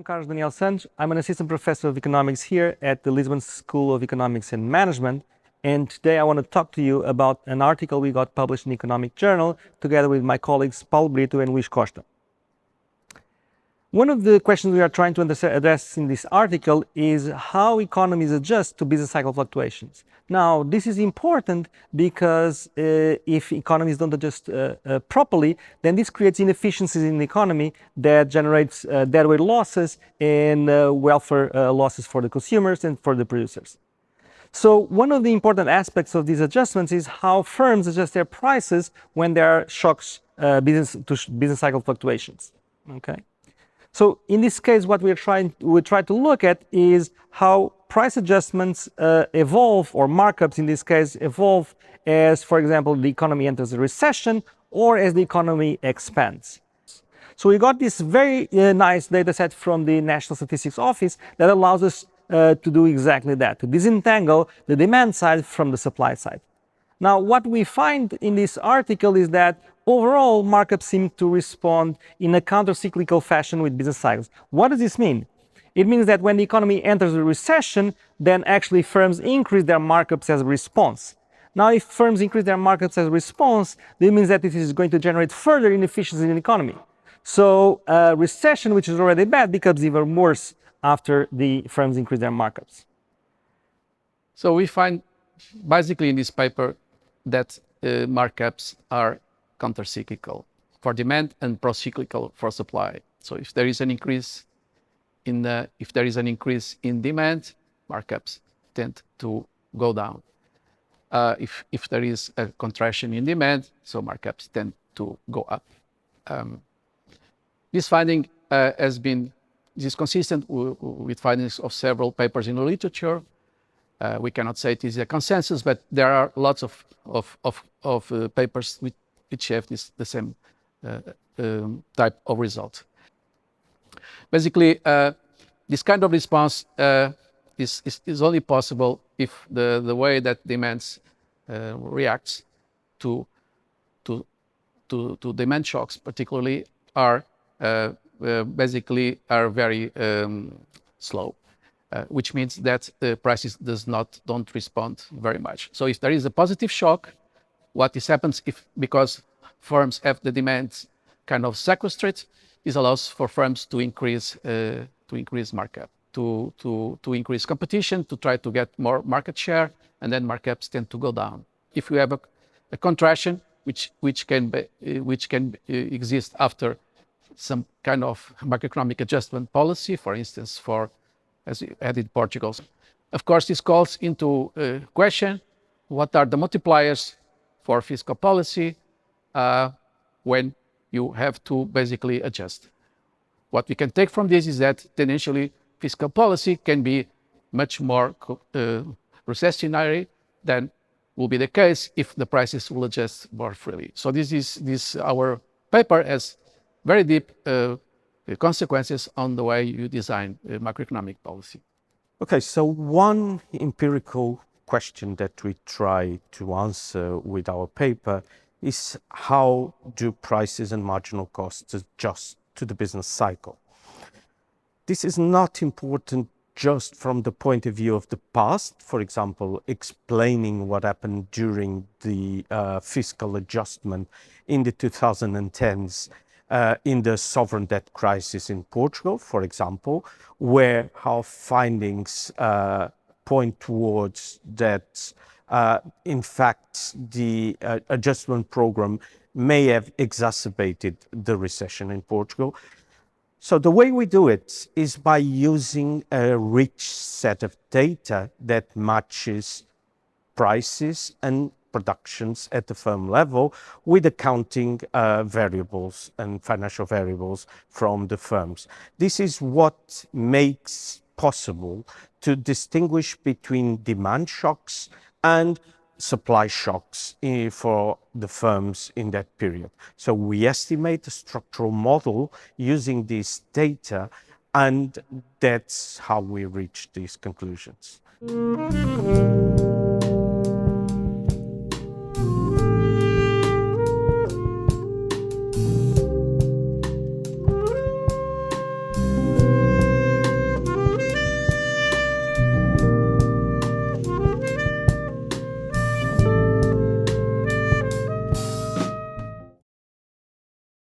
I'm Carlos Daniel Santos. I'm an assistant professor of economics here at the Lisbon School of Economics and Management. And today I want to talk to you about an article we got published in Economic Journal together with my colleagues Paulo Brito and Luís Costa. One of the questions we are trying to address in this article is how economies adjust to business cycle fluctuations. Now, this is important because if economies don't adjust properly, then this creates inefficiencies in the economy that generates deadweight losses and welfare losses for the consumers and for the producers. So one of the important aspects of these adjustments is how firms adjust their prices when there are shocks to business cycle fluctuations. Okay. So in this case, what we try to look at is how price adjustments evolve, or markups in this case evolve as, for example, the economy enters a recession or as the economy expands. So we got this very nice data set from the National Statistics Office that allows us to do exactly that, to disentangle the demand side from the supply side. Now, what we find in this article is that overall markups seem to respond in a counter-cyclical fashion with business cycles. What does this mean? It means that when the economy enters a recession, then actually firms increase their markups as a response. Now, if firms increase their markups as a response, that means that this is going to generate further inefficiencies in the economy. So a recession, which is already bad, becomes even worse after the firms increase their markups. So we find basically in this paper that markups are counter-cyclical for demand and pro-cyclical for supply. So if there is an increase in demand, markups tend to go down. If there is a contraction in demand, so markups tend to go up. This finding is consistent with findings of several papers in the literature. We cannot say it is a consensus, but there are lots of papers which have the same type of result. Basically, this kind of response is only possible if the way that demands reacts to demand shocks, particularly, are very slow. Which means that the prices don't respond very much. So if there is a positive shock, what happens because firms have the demands kind of sequestrated, this allows for firms to increase markup, to increase competition, to try to get more market share, and then markups tend to go down. If you have a contraction which can exist after some kind of macroeconomic adjustment policy, for instance, as we had in Portugal. Of course, this calls into question what are the multipliers for fiscal policy when you have to basically adjust. What we can take from this is that tendenциally fiscal policy can be much more recessionary than will be the case if the prices will adjust more freely. So our paper has very deep consequences on the way you design macroeconomic policy. Okay, so one empirical question that we try to answer with our paper is how do prices and marginal costs adjust to the business cycle? This is not important just from the point of view of the past, for example, explaining what happened during the fiscal adjustment in the 2010s in the sovereign debt crisis in Portugal, for example, where our findings point towards that, in fact, the adjustment program may have exacerbated the recession in Portugal. So the way we do it is by using a rich set of data that matches prices and productions at the firm level with accounting variables and financial variables from the firms. This is what makes possible to distinguish between demand shocks and supply shocks for the firms in that period. So we estimate a structural model using this data, and that's how we reach these conclusions.